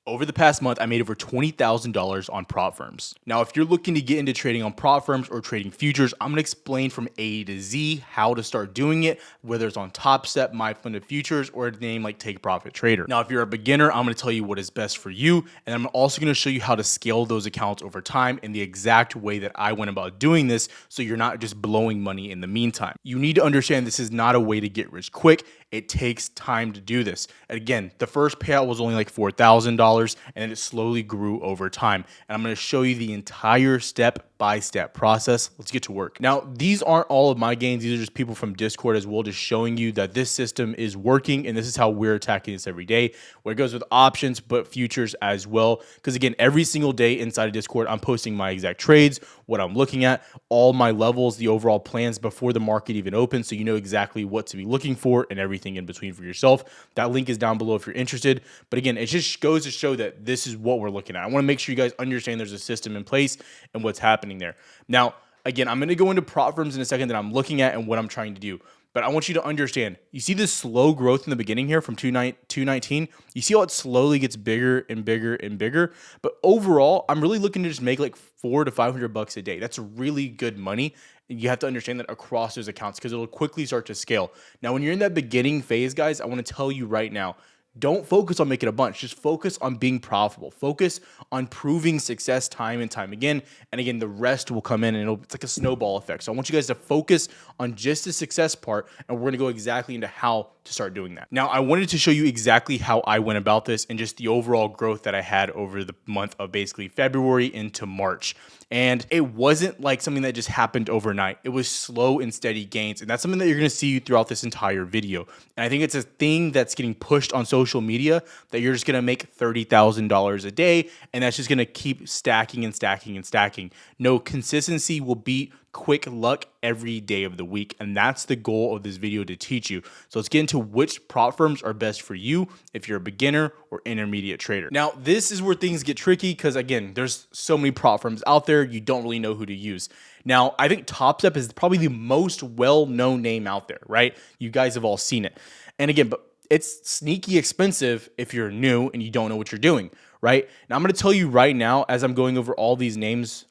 Over the past month, I made over $20,000 on prop firms. Now, if you're looking to get into trading on prop firms or trading futures, I'm gonna explain from A to Z how to start doing it, whether it's on Topstep, My Funded Futures, or a name like Take Profit Trader. Now, if you're a beginner, I'm gonna tell you what is best for you, and I'm also gonna show you how to scale those accounts over time in the exact way that I went about doing this, so you're not just blowing money in the meantime. You need to understand this is not a way to get rich quick. It takes time to do this. And again, the first payout was only like $4,000, and then it slowly grew over time. And I'm gonna show you the entire step-by-step process. Let's get to work. Now, these aren't all of my gains. These are just people from Discord as well, just showing you that this system is working, and this is how we're attacking this every day, where it goes with options, but futures as well. Because again, every single day inside of Discord, I'm posting my exact trades, what I'm looking at, all my levels, the overall plans before the market even opens, so you know exactly what to be looking for and everything in between for yourself. That link is down below if you're interested. But again, it just goes to show that this is what we're looking at. I want to make sure you guys understand there's a system in place and what's happening there. Now, again, I'm going to go into prop firms in a second that I'm looking at and what I'm trying to do. But I want you to understand, you see this slow growth in the beginning here from 219. You see how it slowly gets bigger and bigger and bigger. But overall, I'm really looking to just make like $400 to $500 a day. That's really good money. And you have to understand that across those accounts because it'll quickly start to scale. Now, when you're in that beginning phase, guys, I want to tell you right now, don't focus on making a bunch. Just focus on being profitable. Focus on proving success time and time again. And again, the rest will come in and it's like a snowball effect. So I want you guys to focus on just the success part, and we're going to go exactly into how to start doing that. Now, I wanted to show you exactly how I went about this and just the overall growth that I had over the month of basically February into March. And it wasn't like something that just happened overnight. It was slow and steady gains. And that's something that you're going to see throughout this entire video. And I think it's a thing that's getting pushed on social media that you're just going to make $30,000 a day. And that's just going to keep stacking and stacking and stacking. No, consistency will beat quick luck every day of the week. And that's the goal of this video, to teach you. So let's get into which prop firms are best for you if you're a beginner or intermediate trader. Now, this is where things get tricky because again, there's so many prop firms out there, you don't really know who to use. Now, I think Topstep is probably the most well-known name out there, right? You guys have all seen it. And again, but it's sneaky expensive if you're new and you don't know what you're doing, right? Now, I'm going to tell you right now, as I'm going over all these names,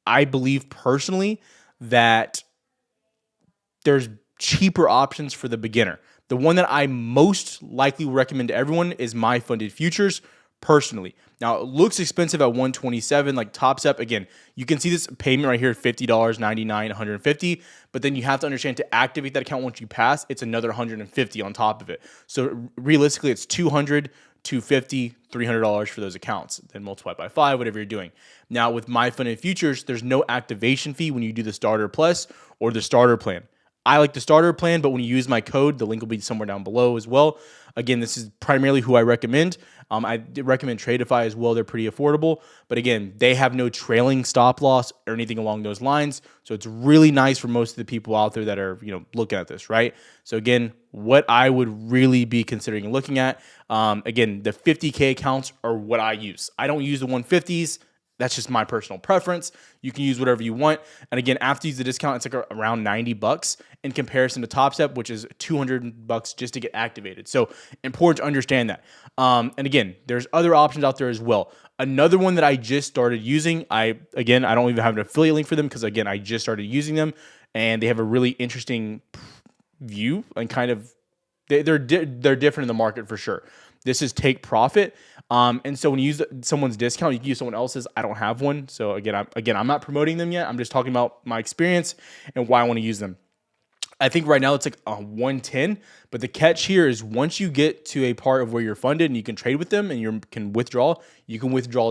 I believe personally that there's cheaper options for the beginner. The one that I most likely recommend to everyone is My Funded Futures personally. Now, it looks expensive at $127, like Topstep. Again, you can see this payment right here, $50, $99, $150, but then you have to understand to activate that account once you pass, it's another $150 on top of it. So realistically, it's $200, $250, $300 for those accounts. Then multiply by 5, whatever you're doing. Now, with My Funded Futures, there's no activation fee when you do the Starter Plus or the Starter Plan. I like the Starter Plan, but when you use my code, the link will be somewhere down below as well. Again, this is primarily who I recommend. I recommend Tradeify as well. They're pretty affordable. But again, they have no trailing stop loss or anything along those lines. So it's really nice for most of the people out there that are, looking at this, right? So again, what I would really be considering looking at, again, the 50K accounts are what I use. I don't use the 150s. That's just my personal preference. You can use whatever you want. And again, after you use the discount, it's like around $90 in comparison to Topstep, which is $200 just to get activated. So important to understand that. And again, there's other options out there as well. Another one that I just started using, I don't even have an affiliate link for them because again, I just started using them and they have a really interesting view and kind of, they're different in the market for sure. This is Take Profit. And so when you use someone's discount, you can use someone else's. I don't have one. So I'm not promoting them yet. I'm just talking about my experience and why I want to use them. I think right now it's like 110, but the catch here is once you get to a part of where you're funded and you can trade with them and you can withdraw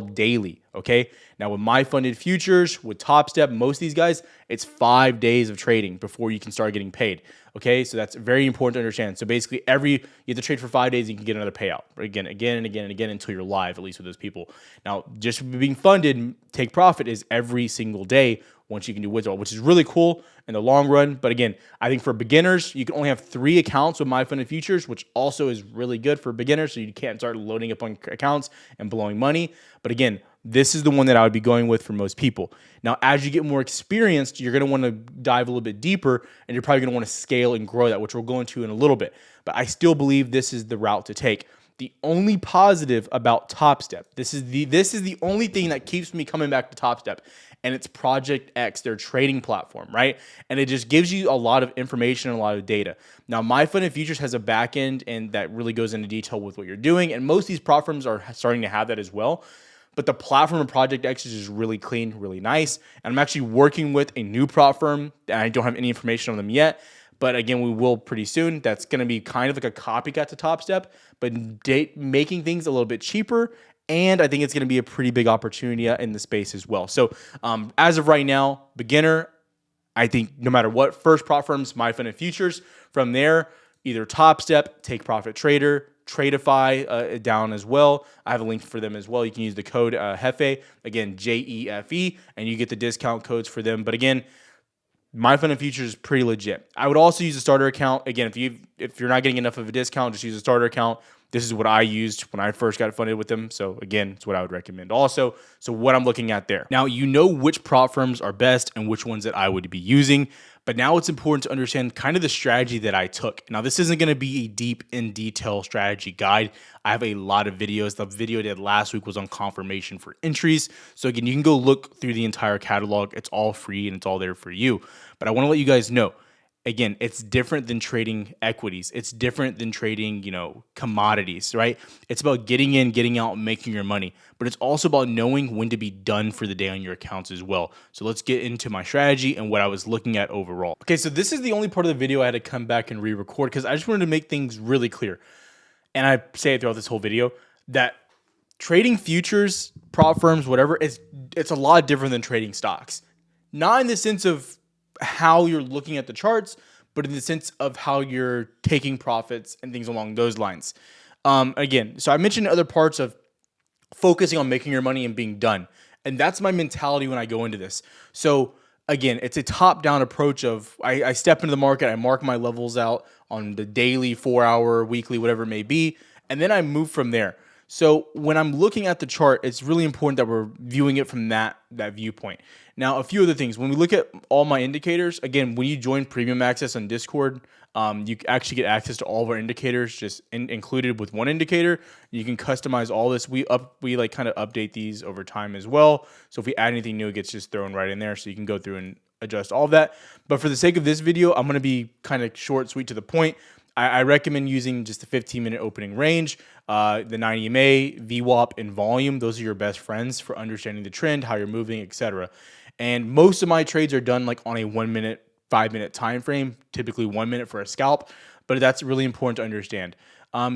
daily, okay? Now with My Funded Futures, with Topstep, most of these guys, it's 5 days of trading before you can start getting paid, okay? So that's very important to understand. So basically you have to trade for 5 days and you can get another payout again and again until you're live, at least with those people. Now, just being funded, Take Profit is every single day once you can do withdrawal, which is really cool in the long run. But again, I think for beginners, you can only have 3 accounts with My Funded Futures, which also is really good for beginners. So you can't start loading up on accounts and blowing money. But again, this is the one that I would be going with for most people. Now, as you get more experienced, you're going to want to dive a little bit deeper, and you're probably going to want to scale and grow that, which we'll go into in a little bit. But I still believe this is the route to take. The only positive about Topstep, this is the only thing that keeps me coming back to Topstep, and it's Project X, their trading platform, right? And it just gives you a lot of information and a lot of data. Now, MyFund and Futures has a back end, and that really goes into detail with what you're doing, and most of these prop firms are starting to have that as well. But the platform of Project X is just really clean, really nice. And I'm actually working with a new prop firm, and I don't have any information on them yet. But again, we will pretty soon. That's going to be kind of like a copycat to Topstep, but making things a little bit cheaper. And I think it's going to be a pretty big opportunity in the space as well. So as of right now, beginner, I think no matter what, first prop firms, MyFund and Futures. From there, either Topstep, Take Profit Trader, Tradeify down as well. I have a link for them as well. You can use the code Jefe, again, JEFE, and you get the discount codes for them. But again, MyFund and Futures is pretty legit. I would also use a starter account. Again, if you're not getting enough of a discount, just use a starter account. This is what I used when I first got funded with them. So again, it's what I would recommend also. So what I'm looking at there. Now, you know which prop firms are best and which ones that I would be using. But now it's important to understand kind of the strategy that I took. Now, this isn't going to be a deep in detail strategy guide. I have a lot of videos. The video I did last week was on confirmation for entries. So again, you can go look through the entire catalog. It's all free and it's all there for you. But I want to let you guys know, again, it's different than trading equities. It's different than trading, commodities, right? It's about getting in, getting out, making your money. But it's also about knowing when to be done for the day on your accounts as well. So let's get into my strategy and what I was looking at overall. Okay, so this is the only part of the video I had to come back and re-record because I just wanted to make things really clear. And I say it throughout this whole video that trading futures, prop firms, whatever, it's a lot different than trading stocks. Not in the sense of how you're looking at the charts, but in the sense of how you're taking profits and things along those lines. Again, so I mentioned other parts of focusing on making your money and being done. And that's my mentality when I go into this. So again, it's a top-down approach of I step into the market, I mark my levels out on the daily, 4-hour, weekly, whatever it may be, and then I move from there. So when I'm looking at the chart, it's really important that we're viewing it from that viewpoint. Now, a few other things. When we look at all my indicators, again, when you join Premium Access on Discord, you actually get access to all of our indicators, just included with one indicator. You can customize all this. We like kind of update these over time as well. So if we add anything new, it gets just thrown right in there. So you can go through and adjust all of that. But for the sake of this video, I'm going to be kind of short, sweet, to the point. I recommend using just the 15-minute opening range, the 90 MA, VWAP, and volume. Those are your best friends for understanding the trend, how you're moving, etc. And most of my trades are done like on a 1 minute, 5-minute time frame, typically 1 minute for a scalp, but that's really important to understand.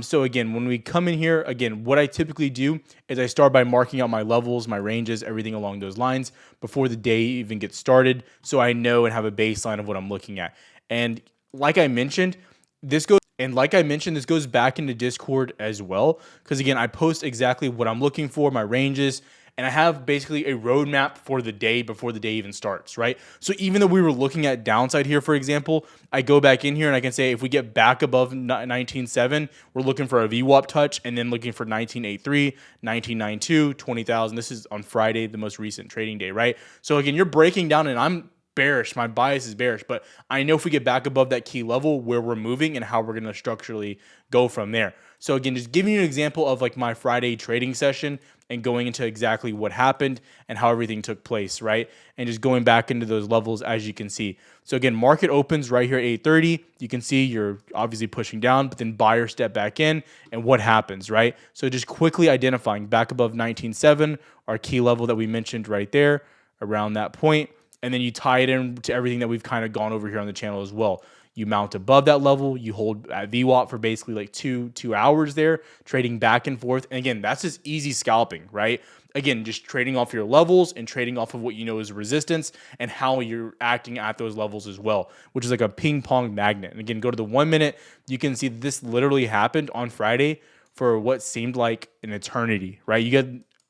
So again, when we come in here, again, what I typically do is I start by marking out my levels, my ranges, everything along those lines before the day even gets started, so I know and have a baseline of what I'm looking at. And like I mentioned, this goes back into Discord as well, because again, I post exactly what I'm looking for, my ranges, and I have basically a roadmap for the day before the day even starts, right? So even though we were looking at downside here, for example, I go back in here and I can say if we get back above 19.7, we're looking for a VWAP touch, and then looking for 19.83, 19.92, 20,000. This is on Friday, the most recent trading day, right? So again, you're breaking down, and I'm bearish. My bias is bearish, but I know if we get back above that key level, where we're moving and how we're going to structurally go from there. So again, just giving you an example of like my Friday trading session and going into exactly what happened and how everything took place, right? And just going back into those levels as you can see. So again, market opens right here at 8:30. You can see you're obviously pushing down, but then buyer step back in, and what happens, right? So just quickly identifying back above 19.7, our key level that we mentioned right there around that point. And then you tie it in to everything that we've kind of gone over here on the channel as well. You mount above that level, you hold at VWAP for basically like two hours there, trading back and forth. And again, that's just easy scalping, right? Again, just trading off your levels and trading off of what you know is resistance and how you're acting at those levels as well, which is like a ping pong magnet. And again, go to the 1 minute, you can see this literally happened on Friday for what seemed like an eternity, right? You get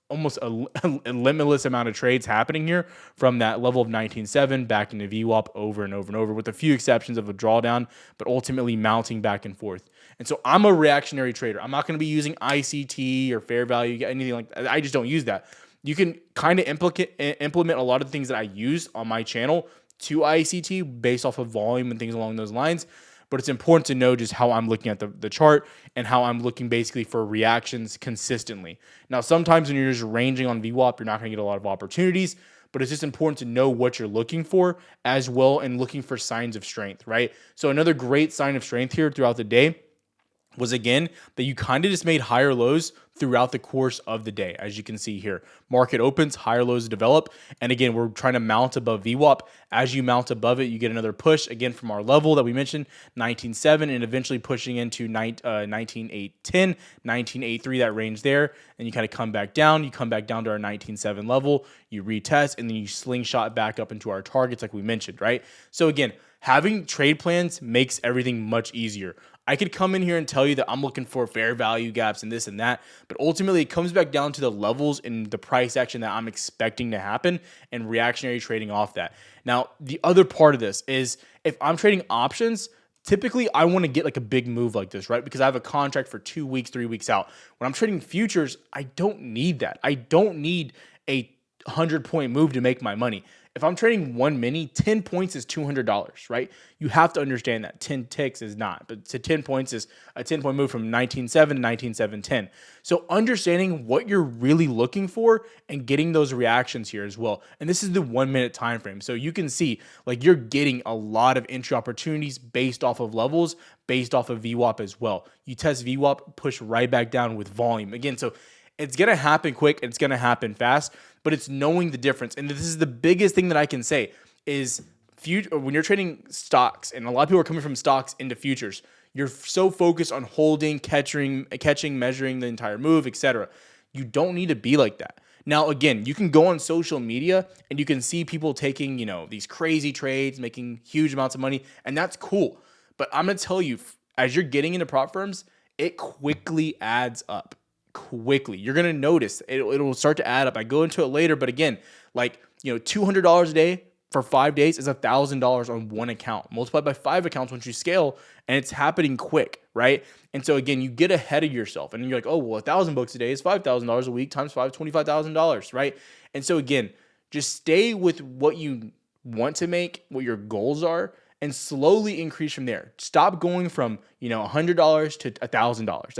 almost a limitless amount of trades happening here from that level of 19.7 back into VWAP over and over and over, with a few exceptions of a drawdown, but ultimately mounting back and forth. And so I'm a reactionary trader. I'm not going to be using ICT or fair value, anything like that. I just don't use that. You can kind of implement a lot of the things that I use on my channel to ICT based off of volume and things along those lines. but it's important to know just how I'm looking at the chart and how I'm looking basically for reactions consistently. Now, sometimes when you're just ranging on VWAP, you're not going to get a lot of opportunities, but it's just important to know what you're looking for as well and looking for signs of strength, right? So another great sign of strength here throughout the day was, again, that you kind of just made higher lows throughout the course of the day. As you can see here, market opens, higher lows develop. And again, we're trying to mount above VWAP. As you mount above it, you get another push again from our level that we mentioned, 19.7, and eventually pushing into 19.810, 19.83, that range there. And you kind of come back down. You come back down to our 19.7 level, you retest, and then you slingshot back up into our targets like we mentioned, right? So again, having trade plans makes everything much easier. I could come in here and tell you that I'm looking for fair value gaps and this and that, but ultimately it comes back down to the levels in the price action that I'm expecting to happen and reactionary trading off that. Now, the other part of this is if I'm trading options, typically I want to get like a big move like this, right? Because I have a contract for 2 weeks, 3 weeks out. When I'm trading futures, I don't need that. I don't need a 100-point move to make my money. If I'm trading one mini, 10 points is $200, right? You have to understand that 10 ticks is not, but to 10 points is a 10-point move from 19.7 to 19.710. So understanding what you're really looking for and getting those reactions here as well. And this is the 1 minute time frame. So you can see like you're getting a lot of entry opportunities based off of levels, based off of VWAP as well. You test VWAP, push right back down with volume. Again, so it's going to happen quick. It's going to happen fast, but it's knowing the difference. And this is the biggest thing that I can say is when you're trading stocks, and a lot of people are coming from stocks into futures, you're so focused on holding, catching, measuring the entire move, etc. You don't need to be like that. Now, again, you can go on social media and you can see people taking, these crazy trades, making huge amounts of money, and that's cool. But I'm going to tell you, as you're getting into prop firms, it quickly adds up. Quickly, you're gonna notice it'll start to add up. I go into it later, but again, like $200 a day for 5 days is $1,000 on one account, multiplied by 5 accounts once you scale, and it's happening quick, right? And so again, you get ahead of yourself, and you're like, oh well, $1,000 a day is $5,000 a week times 5, $25,000, right? And so again, just stay with what you want to make, what your goals are, and slowly increase from there. Stop going from $100 to $1,000.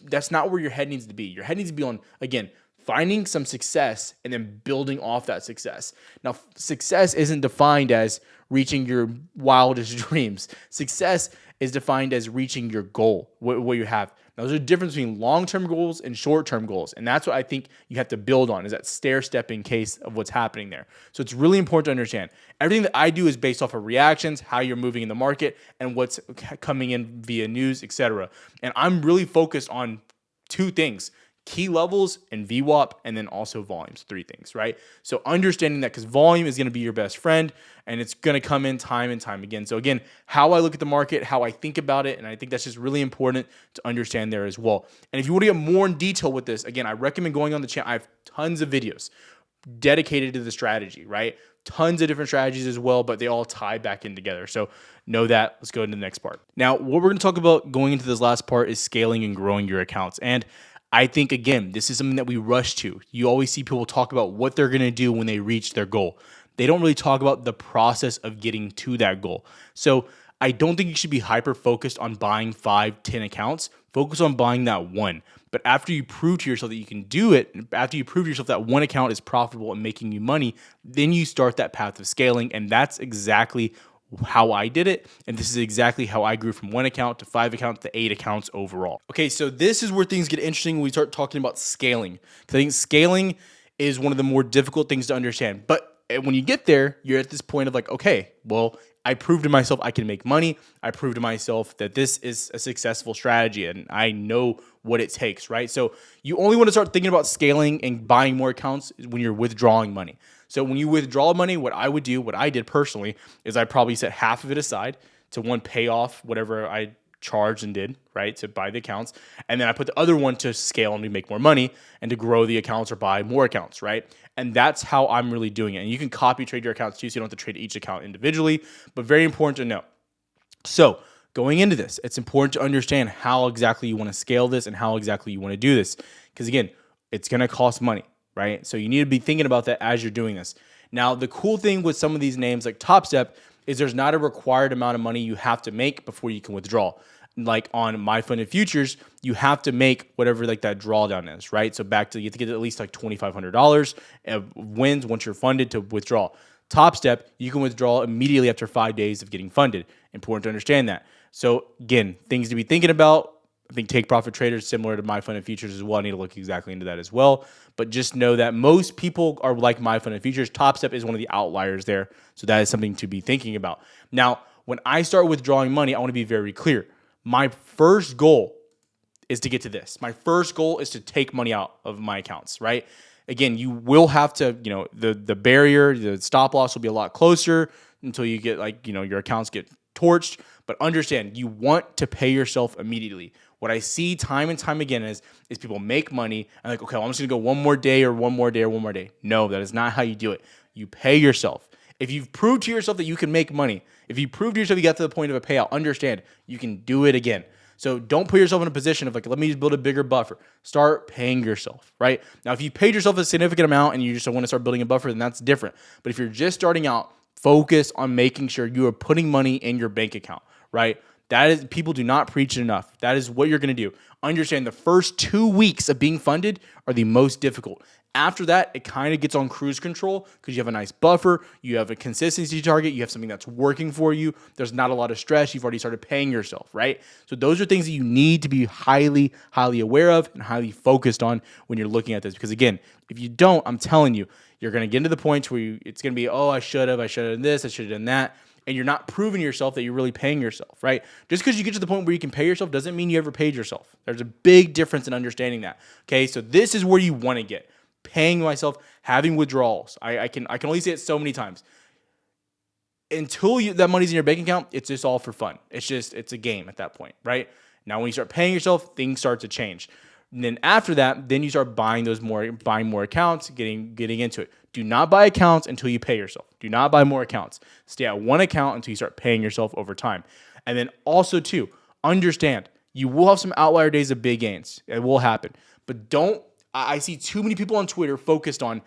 That's not where your head needs to be. Your head needs to be on, again, finding some success and then building off that success. Now, success isn't defined as reaching your wildest dreams. Success is defined as reaching your goal, what you have. Now, there's a difference between long-term goals and short-term goals, and that's what I think you have to build on, is that stair-stepping case of what's happening there. So it's really important to understand. Everything that I do is based off of reactions, how you're moving in the market, and what's coming in via news, etc. And I'm really focused on 2 things: key levels and VWAP, and then also volumes, 3 things, right? So understanding that, because volume is going to be your best friend, and it's going to come in time and time again. So again, how I look at the market, how I think about it, and I think that's just really important to understand there as well. And if you want to get more in detail with this, again, I recommend going on the channel. I have tons of videos dedicated to the strategy, right? Tons of different strategies as well, but they all tie back in together. So know that. Let's go into the next part. Now, what we're going to talk about going into this last part is scaling and growing your accounts. And I think, again, this is something that we rush to. You always see people talk about what they're going to do when they reach their goal. They don't really talk about the process of getting to that goal. So I don't think you should be hyper-focused on buying 5, 10 accounts. Focus on buying that one. But after you prove to yourself that you can do it, after you prove to yourself that one account is profitable and making you money, then you start that path of scaling. And that's exactly how I did it, and this is exactly how I grew from 1 account to 5 accounts to 8 accounts overall. Okay, so this is where things get interesting when we start talking about scaling. Because I think scaling is one of the more difficult things to understand. But when you get there, you're at this point of like, okay, well, I proved to myself I can make money. I proved to myself that this is a successful strategy, and I know what it takes, right? So you only want to start thinking about scaling and buying more accounts when you're withdrawing money. So when you withdraw money, what I would do, what I did personally, is I probably set half of it aside to pay off whatever I charged and did, right, to buy the accounts. And then I put the other one to scale and to make more money and to grow the accounts or buy more accounts, right? And that's how I'm really doing it. And you can copy trade your accounts too, so you don't have to trade each account individually, but very important to know. So going into this, it's important to understand how exactly you want to scale this and how exactly you want to do this. Because again, it's going to cost money, right? So you need to be thinking about that as you're doing this. Now, the cool thing with some of these names like Topstep is there's not a required amount of money you have to make before you can withdraw. Like on my funded futures, you have to make whatever like that drawdown is, right? So back to, you have to get at least like $2,500 wins once you're funded to withdraw. Topstep, you can withdraw immediately after 5 days of getting funded. Important to understand that. So again, things to be thinking about. I think take profit traders, similar to my funded futures as well. I need to look exactly into that as well. But just know that most people are like my funded futures. Topstep is one of the outliers there. So that is something to be thinking about. Now, when I start withdrawing money, I want to be very clear. My first goal is to get to this. My first goal is to take money out of my accounts, right? Again, you will have to, the barrier, the stop loss will be a lot closer until you get your accounts get torched. But understand, you want to pay yourself immediately. What I see time and time again is people make money and like, okay, well, I'm just gonna go one more day or one more day or one more day. No, that is not how you do it. You pay yourself. If you've proved to yourself that you can make money, if you prove to yourself you got to the point of a payout, understand you can do it again. So don't put yourself in a position of like, let me just build a bigger buffer. Start paying yourself, right? Now, if you paid yourself a significant amount and you just want to start building a buffer, then that's different. But if you're just starting out, focus on making sure you are putting money in your bank account, right? That is, people do not preach it enough. That is what you're going to do. Understand the first 2 weeks of being funded are the most difficult. After that, it kind of gets on cruise control because you have a nice buffer, you have a consistency target, you have something that's working for you. There's not a lot of stress. You've already started paying yourself, right? So those are things that you need to be highly, highly aware of and highly focused on when you're looking at this. Because again, if you don't, I'm telling you, you're going to get into the point where it's going to be, oh, I should have done this, I should have done that. And you're not proving yourself that you're really paying yourself, right? Just because you get to the point where you can pay yourself doesn't mean you ever paid yourself. There's a big difference in understanding that, okay? So this is where you want to get. Paying myself, having withdrawals. I can only say it so many times. Until that money's in your bank account, it's just all for fun. It's a game at that point, right? Now, when you start paying yourself, things start to change. And then after that, then you start buying more accounts, getting into it. Do not buy accounts until you pay yourself. Do not buy more accounts. Stay at one account until you start paying yourself over time. And then also too, understand you will have some outlier days of big gains. It will happen. But I see too many people on Twitter focused on,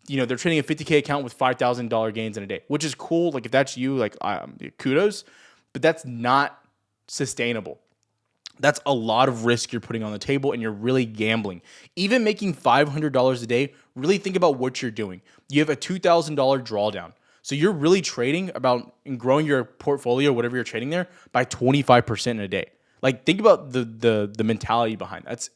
they're trading a 50K account with $5,000 gains in a day, which is cool. Like if that's you, like kudos, but that's not sustainable. That's a lot of risk you're putting on the table and you're really gambling. Even making $500 a day, really think about what you're doing. You have a $2,000 drawdown. So you're really trading about and growing your portfolio, whatever you're trading there, by 25% in a day. Like think about the mentality behind that.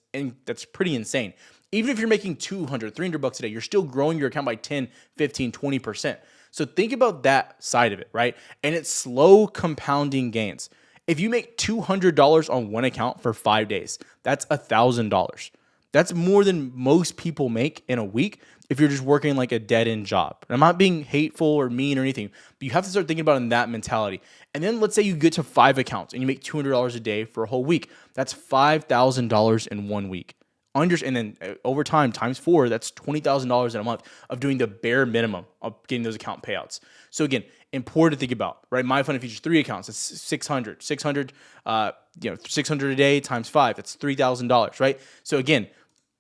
That's pretty insane. Even if you're making $200, $300 a day, you're still growing your account by 10, 15, 20%. So think about that side of it, right? And it's slow compounding gains. If you make $200 on one account for 5 days, that's $1,000. That's more than most people make in a week if you're just working like a dead-end job. And I'm not being hateful or mean or anything, but you have to start thinking about it in that mentality. And then let's say you get to 5 accounts and you make $200 a day for a whole week. That's $5,000 in 1 week. And then over time, times 4, that's $20,000 in a month of doing the bare minimum of getting those account payouts. So again, important to think about, right? My fund features 3 accounts. That's 600 a day times 5. That's $3,000, right? So again,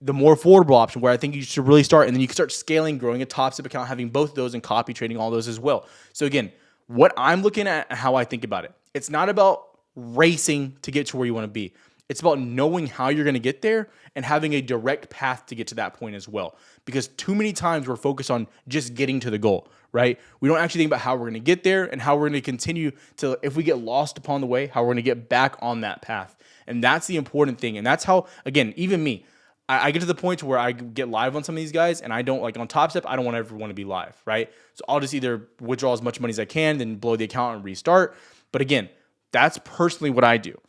the more affordable option where I think you should really start, and then you can start scaling, growing a Topstep account, having both of those and copy trading all those as well. So again, what I'm looking at and how I think about it, it's not about racing to get to where you want to be. It's about knowing how you're going to get there and having a direct path to get to that point as well. Because too many times we're focused on just getting to the goal, right? We don't actually think about how we're going to get there and how we're going to continue to, if we get lost upon the way, how we're going to get back on that path. And that's the important thing. And that's how, again, even me, I get to the point where I get live on some of these guys and I don't, like on Topstep, I don't ever want to be live, right? So I'll just either withdraw as much money as I can, then blow the account and restart. But again, that's personally what I do.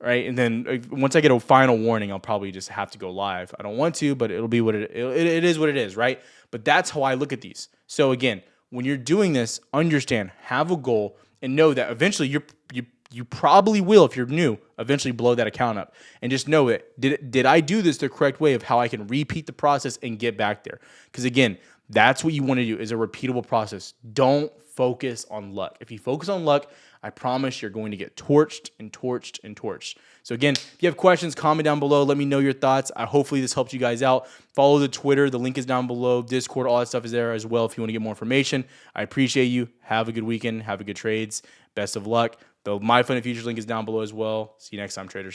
Right. And then once I get a final warning, I'll probably just have to go live. I don't want to, but it'll be what it is what it is. Right. But that's how I look at these. So again, when you're doing this, understand, have a goal and know that eventually you probably will, if you're new, eventually blow that account up. And just know it. Did I do this the correct way of how I can repeat the process and get back there? Because again, that's what you want to do is a repeatable process. Don't focus on luck. If you focus on luck, I promise you're going to get torched and torched and torched. So again, if you have questions, comment down below. Let me know your thoughts. Hopefully this helped you guys out. Follow the Twitter. The link is down below. Discord, all that stuff is there as well if you want to get more information. I appreciate you. Have a good weekend. Have a good trades. Best of luck. The My Fun and Futures link is down below as well. See you next time, traders.